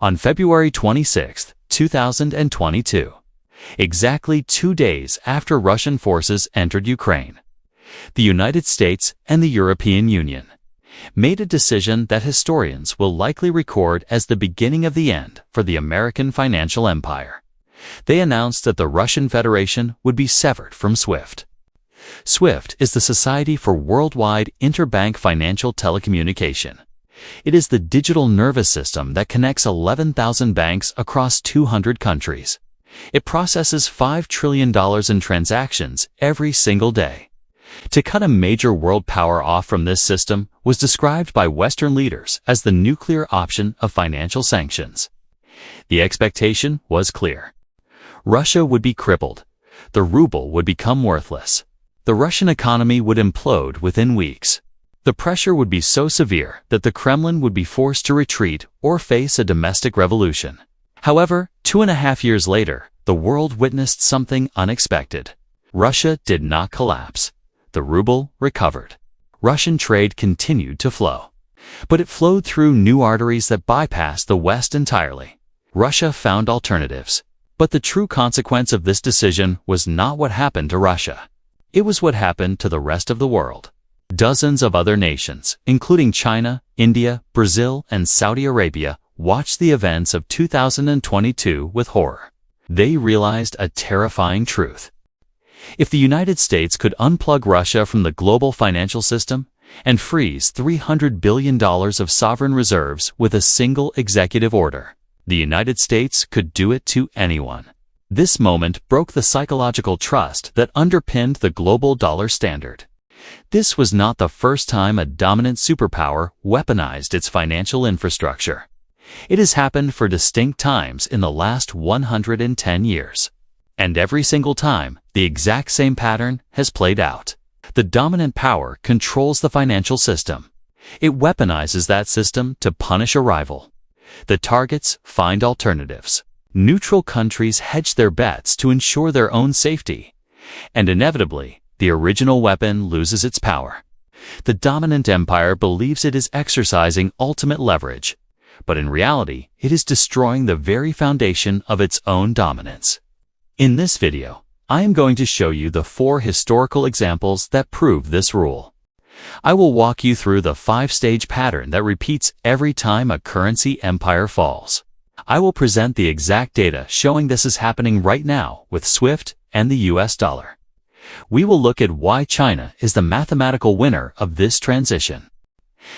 On February 26, 2022, exactly 2 days after Russian forces entered Ukraine, the United States and the European Union made a decision that historians will likely record as the beginning of the end for the American financial empire. They announced that the Russian Federation would be severed from SWIFT. SWIFT is the Society for Worldwide Interbank Financial Telecommunication. It is the digital nervous system that connects 11,000 banks across 200 countries. It processes $5 trillion in transactions every single day. To cut a major world power off from this system was described by Western leaders as the nuclear option of financial sanctions. The expectation was clear. Russia would be crippled. The ruble would become worthless. The Russian economy would implode within weeks. The pressure would be so severe that the Kremlin would be forced to retreat or face a domestic revolution. However, 2.5 years later, the world witnessed something unexpected. Russia did not collapse. The ruble recovered. Russian trade continued to flow. But it flowed through new arteries that bypassed the West entirely. Russia found alternatives. But the true consequence of this decision was not what happened to Russia. It was what happened to the rest of the world. Dozens of other nations, including China, India, Brazil, and Saudi Arabia, watched the events of 2022 with horror. They realized a terrifying truth. If the United States could unplug Russia from the global financial system and freeze $300 billion of sovereign reserves with a single executive order, the United States could do it to anyone. This moment broke the psychological trust that underpinned the global dollar standard. This was not the first time a dominant superpower weaponized its financial infrastructure. It has happened for distinct times in the last 110 years. And every single time, the exact same pattern has played out. The dominant power controls the financial system. It weaponizes that system to punish a rival. The targets find alternatives. Neutral countries hedge their bets to ensure their own safety. And inevitably, the original weapon loses its power. The dominant empire believes it is exercising ultimate leverage, but in reality, it is destroying the very foundation of its own dominance. In this video, I am going to show you the 4 historical examples that prove this rule. I will walk you through the 5-stage pattern that repeats every time a currency empire falls. I will present the exact data showing this is happening right now with SWIFT and the US dollar. We will look at why China is the mathematical winner of this transition,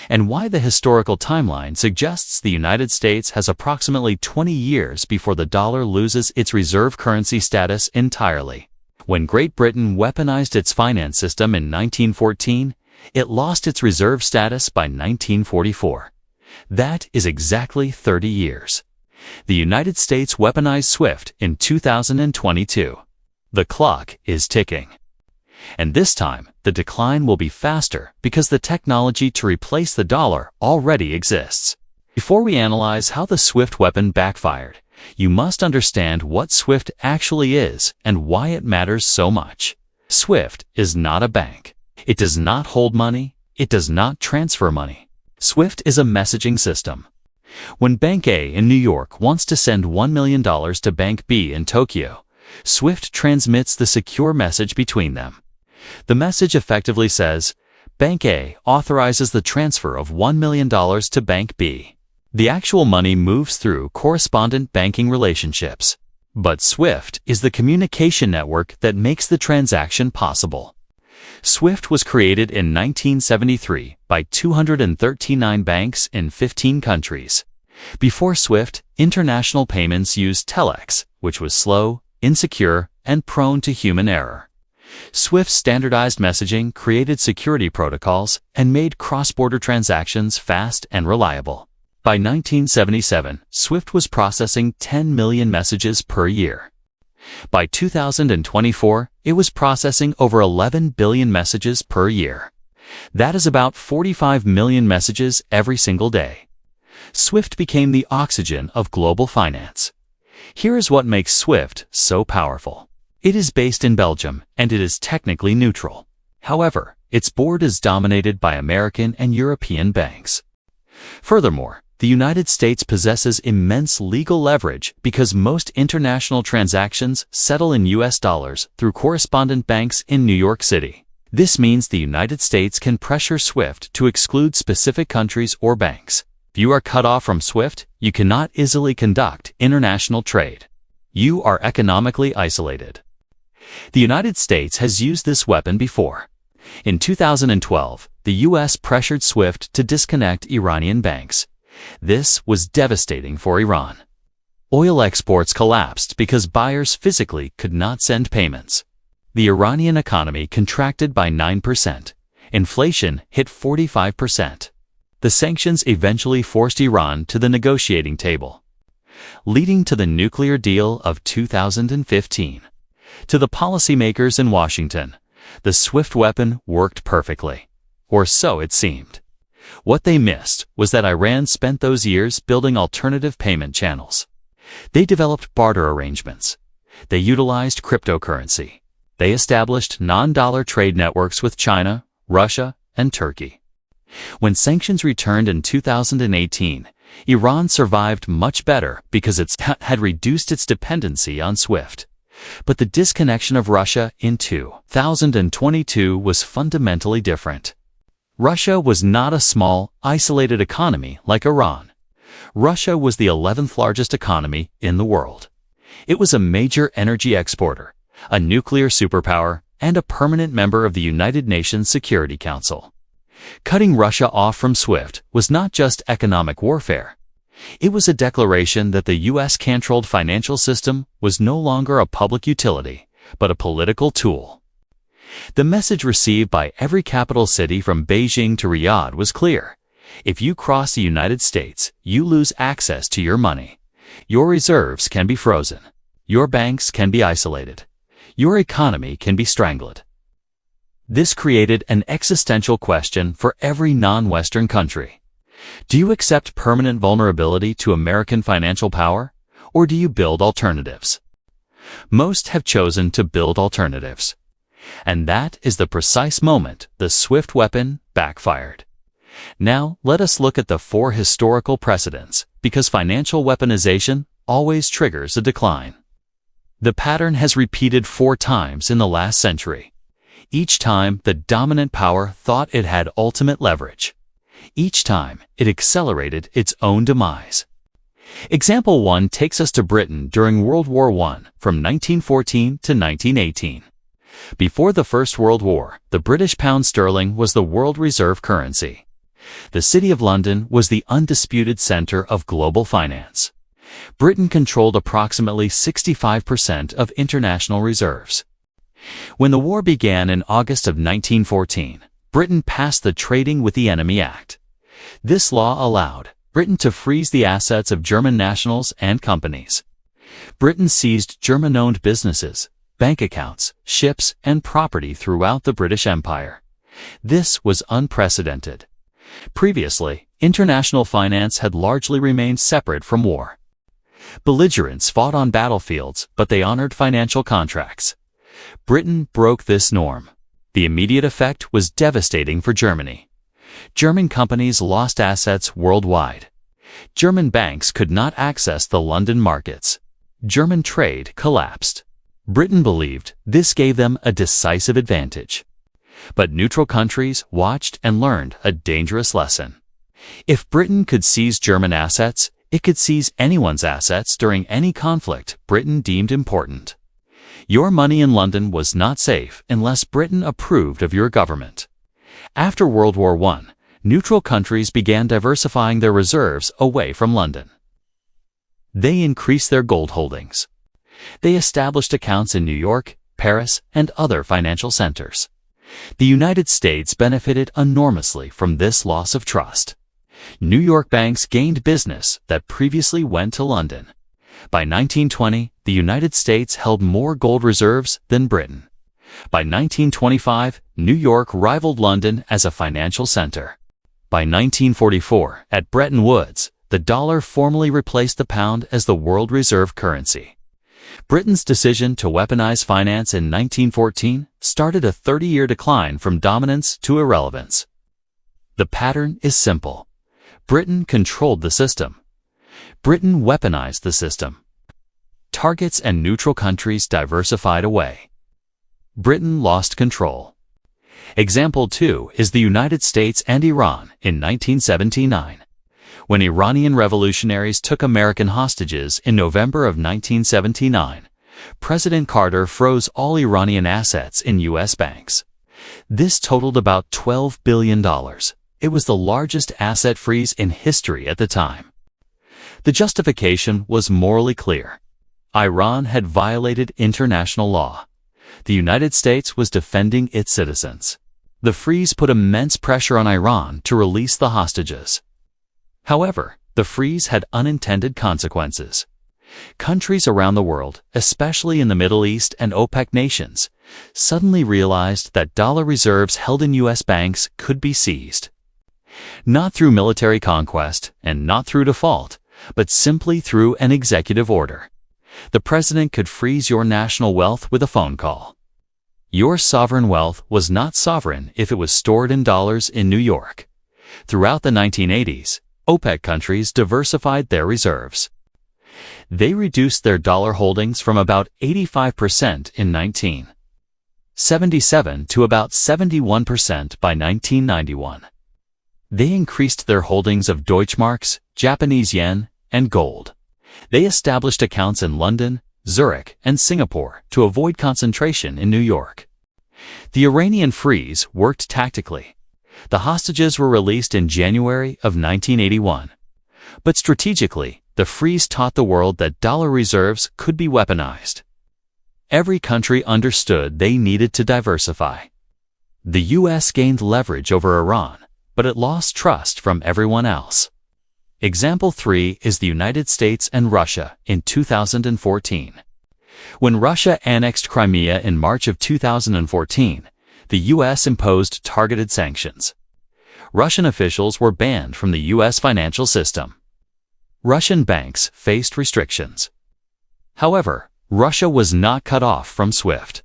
and why the historical timeline suggests the United States has approximately 20 years before the dollar loses its reserve currency status entirely. When Great Britain weaponized its finance system in 1914, it lost its reserve status by 1944. That is exactly 30 years. The United States weaponized SWIFT in 2022. The clock is ticking. And this time, the decline will be faster because the technology to replace the dollar already exists. Before we analyze how the SWIFT weapon backfired, you must understand what SWIFT actually is and why it matters so much. SWIFT is not a bank. It does not hold money. It does not transfer money. SWIFT is a messaging system. When Bank A in New York wants to send $1 million to Bank B in Tokyo, SWIFT transmits the secure message between them. The message effectively says, Bank A authorizes the transfer of $1 million to Bank B. The actual money moves through correspondent banking relationships. But SWIFT is the communication network that makes the transaction possible. SWIFT was created in 1973 by 239 banks in 15 countries. Before SWIFT, international payments used telex, which was slow, insecure, and prone to human error. SWIFT's standardized messaging created security protocols and made cross-border transactions fast and reliable. By 1977, SWIFT was processing 10 million messages per year. By 2024, it was processing over 11 billion messages per year. That is about 45 million messages every single day. SWIFT became the oxygen of global finance. Here is what makes SWIFT so powerful. It is based in Belgium, and it is technically neutral. However, its board is dominated by American and European banks. Furthermore, The United States possesses immense legal leverage because most international transactions settle in US dollars through correspondent banks in New York City. This means the United States can pressure SWIFT to exclude specific countries or banks. If you are cut off from SWIFT, you cannot easily conduct international trade. You are economically isolated. The United States has used this weapon before. In 2012, the U.S. pressured SWIFT to disconnect Iranian banks. This was devastating for Iran. Oil exports collapsed because buyers physically could not send payments. The Iranian economy contracted by 9%. Inflation hit 45%. The sanctions eventually forced Iran to the negotiating table, leading to the nuclear deal of 2015. To the policymakers in Washington, the SWIFT weapon worked perfectly, or so it seemed. What they missed was that Iran spent those years building alternative payment channels. They developed barter arrangements. They utilized cryptocurrency. They established non-dollar trade networks with China, Russia, and Turkey. When sanctions returned in 2018, Iran survived much better because it had reduced its dependency on SWIFT. But the disconnection of Russia in 2022 was fundamentally different. Russia was not a small, isolated economy like Iran. Russia was the 11th largest economy in the world. It was a major energy exporter, a nuclear superpower, and a permanent member of the United Nations Security Council. Cutting Russia off from SWIFT was not just economic warfare. It was a declaration that the U.S.-controlled financial system was no longer a public utility, but a political tool. The message received by every capital city from Beijing to Riyadh was clear. If you cross the United States, you lose access to your money. Your reserves can be frozen. Your banks can be isolated. Your economy can be strangled. This created an existential question for every non-Western country. Do you accept permanent vulnerability to American financial power, or do you build alternatives? Most have chosen to build alternatives. And that is the precise moment the SWIFT weapon backfired. Now, let us look at the 4 historical precedents, because financial weaponization always triggers a decline. The pattern has repeated 4 times in the last century. Each time, the dominant power thought it had ultimate leverage. Each time, it accelerated its own demise. Example 1 takes us to Britain during World War I, from 1914 to 1918. Before the First World War, the British pound sterling was the world reserve currency. The City of London was the undisputed center of global finance. Britain controlled approximately 65% of international reserves. When the war began in August of 1914, Britain passed the Trading with the Enemy Act. This law allowed Britain to freeze the assets of German nationals and companies. Britain seized German-owned businesses, bank accounts, ships, and property throughout the British Empire. This was unprecedented. Previously, international finance had largely remained separate from war. Belligerents fought on battlefields, but they honored financial contracts. Britain broke this norm. The immediate effect was devastating for Germany. German companies lost assets worldwide. German banks could not access the London markets. German trade collapsed. Britain believed this gave them a decisive advantage. But neutral countries watched and learned a dangerous lesson. If Britain could seize German assets, it could seize anyone's assets during any conflict Britain deemed important. Your money in London was not safe unless Britain approved of your government. After World War I, neutral countries began diversifying their reserves away from London. They increased their gold holdings. They established accounts in New York, Paris, and other financial centers. The United States benefited enormously from this loss of trust. New York banks gained business that previously went to London. By 1920, the United States held more gold reserves than Britain. By 1925, New York rivaled London as a financial center. By 1944, at Bretton Woods, the dollar formally replaced the pound as the world reserve currency. Britain's decision to weaponize finance in 1914 started a 30-year decline from dominance to irrelevance. The pattern is simple. Britain controlled the system. Britain weaponized the system. Targets and neutral countries diversified away. Britain lost control. Example 2 is the United States and Iran in 1979. When Iranian revolutionaries took American hostages in November of 1979, President Carter froze all Iranian assets in U.S. banks. This totaled about $12 billion. It was the largest asset freeze in history at the time. The justification was morally clear. Iran had violated international law. The United States was defending its citizens. The freeze put immense pressure on Iran to release the hostages. However, the freeze had unintended consequences. Countries around the world, especially in the Middle East and OPEC nations, suddenly realized that dollar reserves held in U.S. banks could be seized. Not through military conquest and not through default, but simply through an executive order. The president could freeze your national wealth with a phone call. Your sovereign wealth was not sovereign if it was stored in dollars in New York. Throughout the 1980s, OPEC countries diversified their reserves. They reduced their dollar holdings from about 85% in 1977 to about 71% by 1991. They increased their holdings of Deutschmarks, Japanese yen, and gold. They established accounts in London, Zurich, and Singapore to avoid concentration in New York. The Iranian freeze worked tactically. The hostages were released in January of 1981. But strategically, the freeze taught the world that dollar reserves could be weaponized. Every country understood they needed to diversify. The U.S. gained leverage over Iran, but it lost trust from everyone else. Example 3 is the United States and Russia in 2014. When Russia annexed Crimea in March of 2014, the U.S. imposed targeted sanctions. Russian officials were banned from the U.S. financial system. Russian banks faced restrictions. However, Russia was not cut off from SWIFT.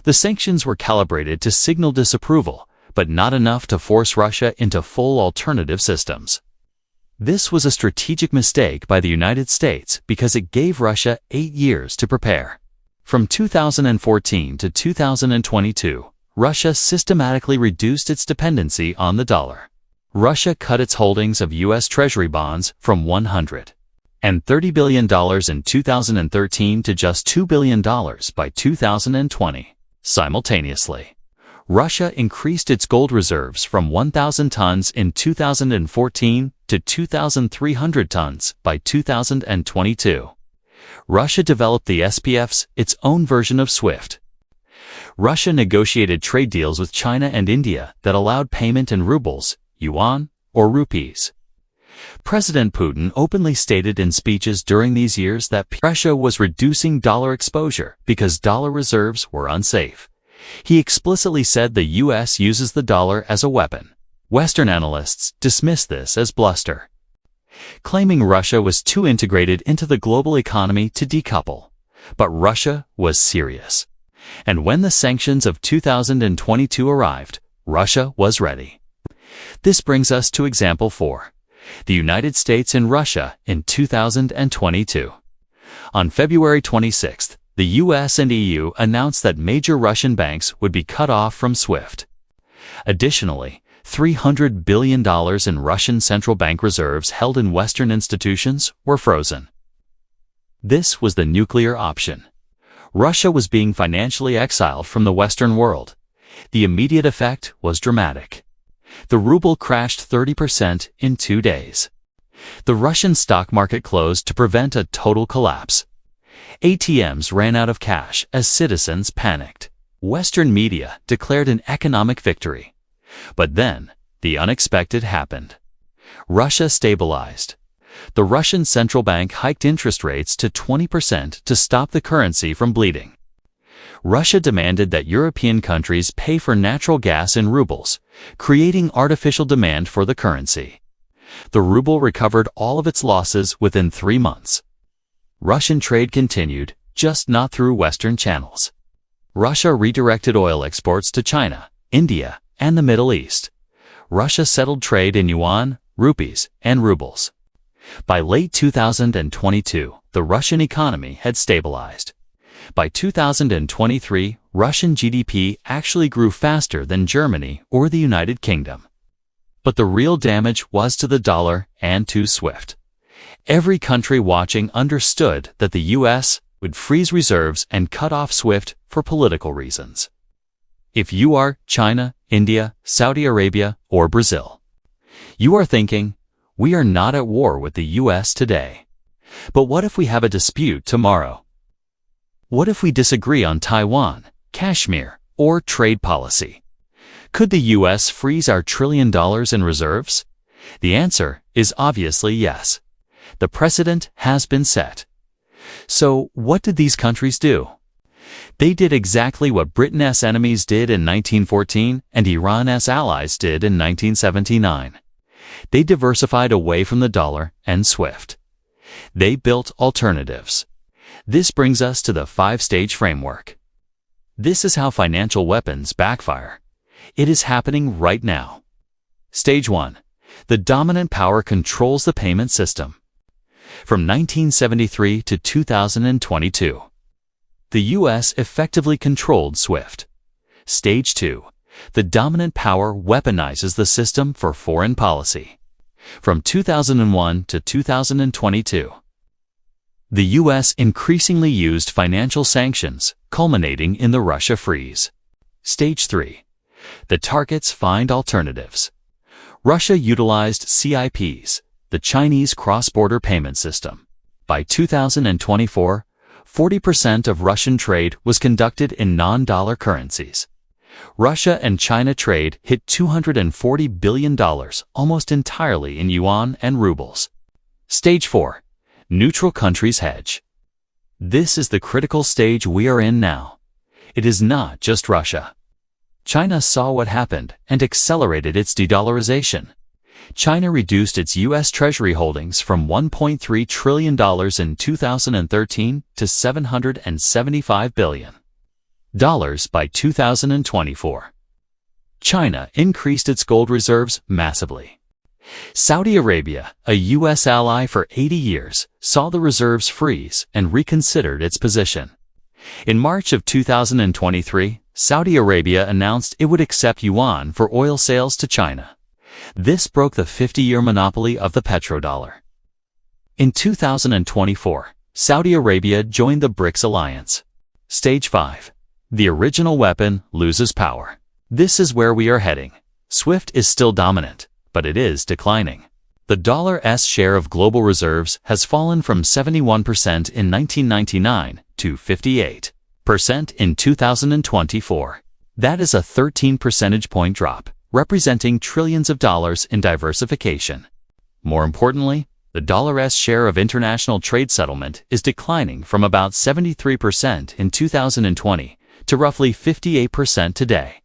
The sanctions were calibrated to signal disapproval, but not enough to force Russia into full alternative systems. This was a strategic mistake by the United States because it gave Russia 8 years to prepare. From 2014 to 2022, Russia systematically reduced its dependency on the dollar. Russia cut its holdings of U.S. Treasury bonds from $130 billion in 2013 to just $2 billion by 2020. Simultaneously, Russia increased its gold reserves from 1,000 tons in 2014 to 2,300 tons by 2022. Russia developed the SPFs, its own version of SWIFT. Russia negotiated trade deals with China and India that allowed payment in rubles, yuan, or rupees. President Putin openly stated in speeches during these years that Russia was reducing dollar exposure because dollar reserves were unsafe. He explicitly said the U.S. uses the dollar as a weapon. Western analysts dismiss this as bluster, claiming Russia was too integrated into the global economy to decouple. But Russia was serious. And when the sanctions of 2022 arrived, Russia was ready. This brings us to example 4. The United States and Russia in 2022. On February 26th, the U.S. and EU announced that major Russian banks would be cut off from SWIFT. Additionally, $300 billion in Russian central bank reserves held in Western institutions were frozen. This was the nuclear option. Russia was being financially exiled from the Western world. The immediate effect was dramatic. The ruble crashed 30% in 2 days. The Russian stock market closed to prevent a total collapse. ATMs ran out of cash as citizens panicked. Western media declared an economic victory. But then, the unexpected happened. Russia stabilized. The Russian central bank hiked interest rates to 20% to stop the currency from bleeding. Russia demanded that European countries pay for natural gas in rubles, creating artificial demand for the currency. The ruble recovered all of its losses within 3 months. Russian trade continued, just not through Western channels. Russia redirected oil exports to China, India, and the Middle East. Russia settled trade in yuan, rupees, and rubles. By late 2022, the Russian economy had stabilized. By 2023, Russian GDP actually grew faster than Germany or the United Kingdom. But the real damage was to the dollar and to SWIFT. Every country watching understood that the US would freeze reserves and cut off SWIFT for political reasons. If you are China, India, Saudi Arabia, or Brazil, you are thinking, we are not at war with the US today. But what if we have a dispute tomorrow? What if we disagree on Taiwan, Kashmir, or trade policy? Could the US freeze our $1 trillion in reserves? The answer is obviously yes. The precedent has been set. So what did these countries do? They did exactly what Britain's enemies did in 1914 and Iran's allies did in 1979. They diversified away from the dollar and SWIFT. They built alternatives. This brings us to the 5-stage framework. This is how financial weapons backfire. It is happening right now. Stage 1. The dominant power controls the payment system. From 1973 to 2022, the U.S. effectively controlled SWIFT. Stage 2. The dominant power weaponizes the system for foreign policy. From 2001 to 2022, the U.S. increasingly used financial sanctions, culminating in the Russia freeze. Stage 3. The targets find alternatives. Russia utilized CIPs, the Chinese cross-border payment system. By 2024, 40% of Russian trade was conducted in non-dollar currencies. Russia and China trade hit $240 billion, almost entirely in yuan and rubles. Stage 4. Neutral countries hedge. This is the critical stage we are in now. It is not just Russia. China saw what happened and accelerated its de-dollarization. China reduced its U.S. Treasury holdings from $1.3 trillion in 2013 to $775 billion by 2024. China increased its gold reserves massively. Saudi Arabia, a U.S. ally for 80 years, saw the reserves freeze and reconsidered its position. In March of 2023, Saudi Arabia announced it would accept yuan for oil sales to China. This broke the 50-year monopoly of the petrodollar. In 2024, Saudi Arabia joined the BRICS alliance. Stage 5. The original weapon loses power. This is where we are heading. SWIFT is still dominant, but it is declining. The dollar's share of global reserves has fallen from 71% in 1999 to 58% in 2024. That is a 13 percentage point drop, representing trillions of dollars in diversification. More importantly, the dollar's share of international trade settlement is declining from about 73% in 2020 to roughly 58% today.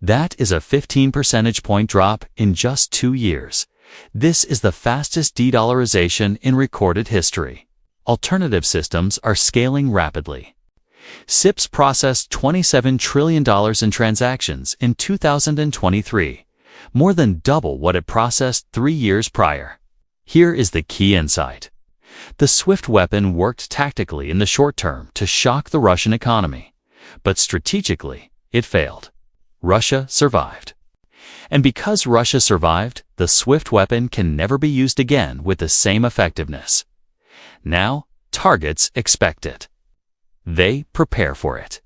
That is a 15 percentage point drop in just 2 years. This is the fastest de-dollarization in recorded history. Alternative systems are scaling rapidly. SIPs processed $27 trillion in transactions in 2023, more than double what it processed 3 years prior. Here is the key insight. The SWIFT weapon worked tactically in the short term to shock the Russian economy, but strategically, it failed. Russia survived. And because Russia survived, the SWIFT weapon can never be used again with the same effectiveness. Now, targets expect it. They prepare for it.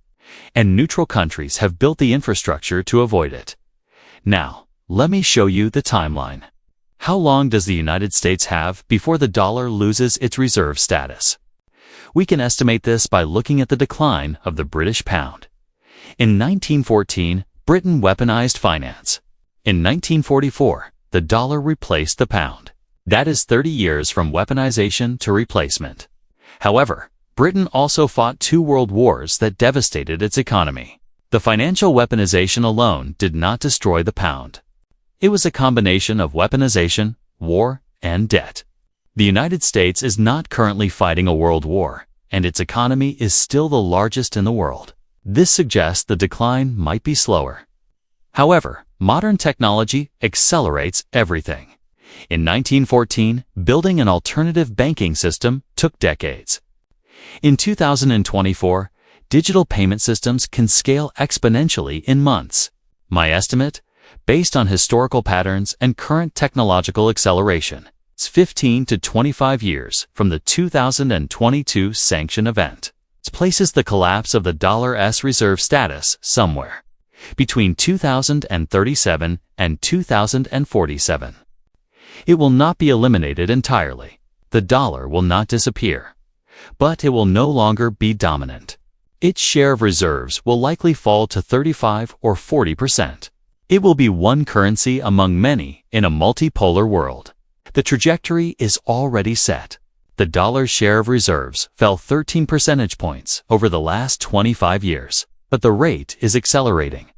And neutral countries have built the infrastructure to avoid it. Now, let me show you the timeline. How long does the United States have before the dollar loses its reserve status? We can estimate this by looking at the decline of the British pound. In 1914, Britain weaponized finance. In 1944, the dollar replaced the pound. That is 30 years from weaponization to replacement. However, Britain also fought 2 world wars that devastated its economy. The financial weaponization alone did not destroy the pound. It was a combination of weaponization, war, and debt. The United States is not currently fighting a world war, and its economy is still the largest in the world. This suggests the decline might be slower. However, modern technology accelerates everything. In 1914, building an alternative banking system took decades. In 2024, digital payment systems can scale exponentially in months. My estimate, based on historical patterns and current technological acceleration, is 15 to 25 years from the 2022 sanction event. It places the collapse of the dollar's reserve status somewhere between 2037 and 2047. It will not be eliminated entirely. The dollar will not disappear, but it will no longer be dominant. Its share of reserves will likely fall to 35 or 40%. It will be one currency among many in a multipolar world. The trajectory is already set. The dollar's share of reserves fell 13 percentage points over the last 25 years, but the rate is accelerating.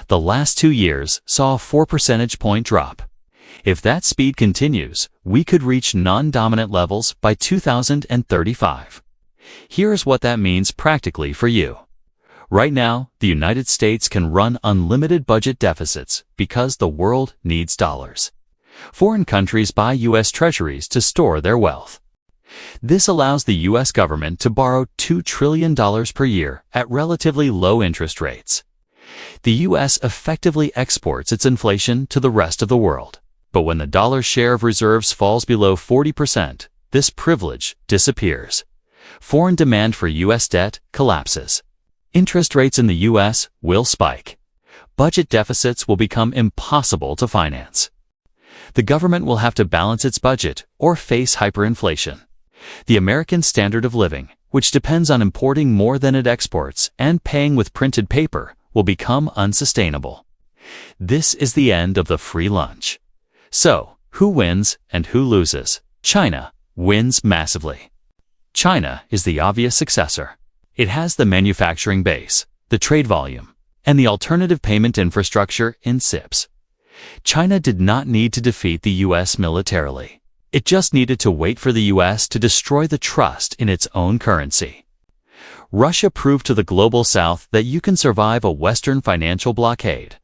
The last 2 years saw a 4 percentage point drop. If that speed continues, we could reach non-dominant levels by 2035. Here's what that means practically for you. Right now, the United States can run unlimited budget deficits because the world needs dollars. Foreign countries buy U.S. treasuries to store their wealth. This allows the U.S. government to borrow $2 trillion per year at relatively low interest rates. The U.S. effectively exports its inflation to the rest of the world. But when the dollar's share of reserves falls below 40%, this privilege disappears. Foreign demand for U.S. debt collapses. Interest rates in the U.S. will spike. Budget deficits will become impossible to finance. The government will have to balance its budget or face hyperinflation. The American standard of living, which depends on importing more than it exports and paying with printed paper, will become unsustainable. This is the end of the free lunch. So, who wins and who loses? China wins massively. China is the obvious successor. It has the manufacturing base, the trade volume, and the alternative payment infrastructure in CIPS. China did not need to defeat the U.S. militarily. It just needed to wait for the U.S. to destroy the trust in its own currency. Russia proved to the global South that you can survive a Western financial blockade.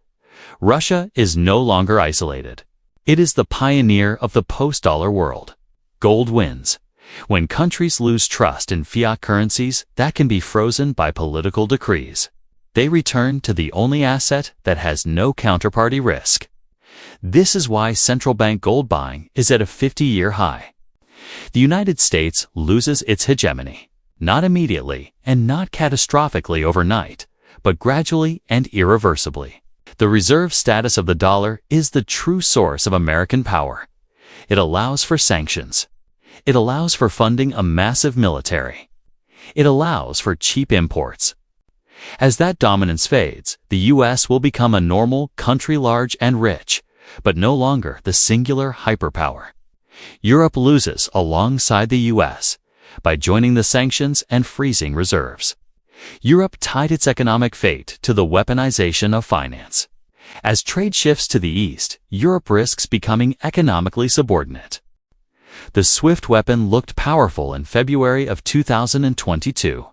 Russia is no longer isolated. It is the pioneer of the post-dollar world. Gold wins. When countries lose trust in fiat currencies, that can be frozen by political decrees. They return to the only asset that has no counterparty risk. This is why central bank gold buying is at a 50-year high. The United States loses its hegemony, not immediately and not catastrophically overnight, but gradually and irreversibly. The reserve status of the dollar is the true source of American power. It allows for sanctions. It allows for funding a massive military. It allows for cheap imports. As that dominance fades, the U.S. will become a normal country, large and rich, but no longer the singular hyperpower. Europe loses alongside the U.S. by joining the sanctions and freezing reserves. Europe tied its economic fate to the weaponization of finance. As trade shifts to the east, Europe risks becoming economically subordinate. The SWIFT weapon looked powerful in February of 2022,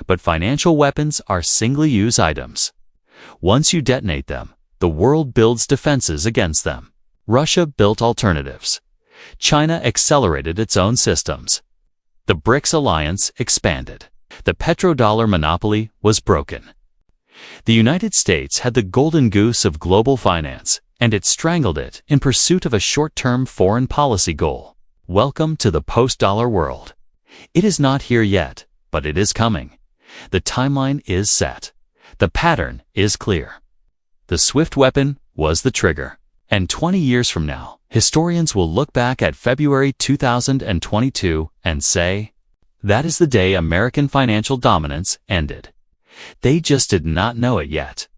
but financial weapons are single-use items. Once you detonate them, the world builds defenses against them. Russia built alternatives. China accelerated its own systems. The BRICS alliance expanded. The petrodollar monopoly was broken. The United States had the golden goose of global finance, and it strangled it in pursuit of a short-term foreign policy goal. Welcome to the post-dollar world. It is not here yet, but it is coming. The timeline is set. The pattern is clear. The SWIFT weapon was the trigger. And 20 years from now, historians will look back at February 2022 and say, that is the day American financial dominance ended. They just did not know it yet.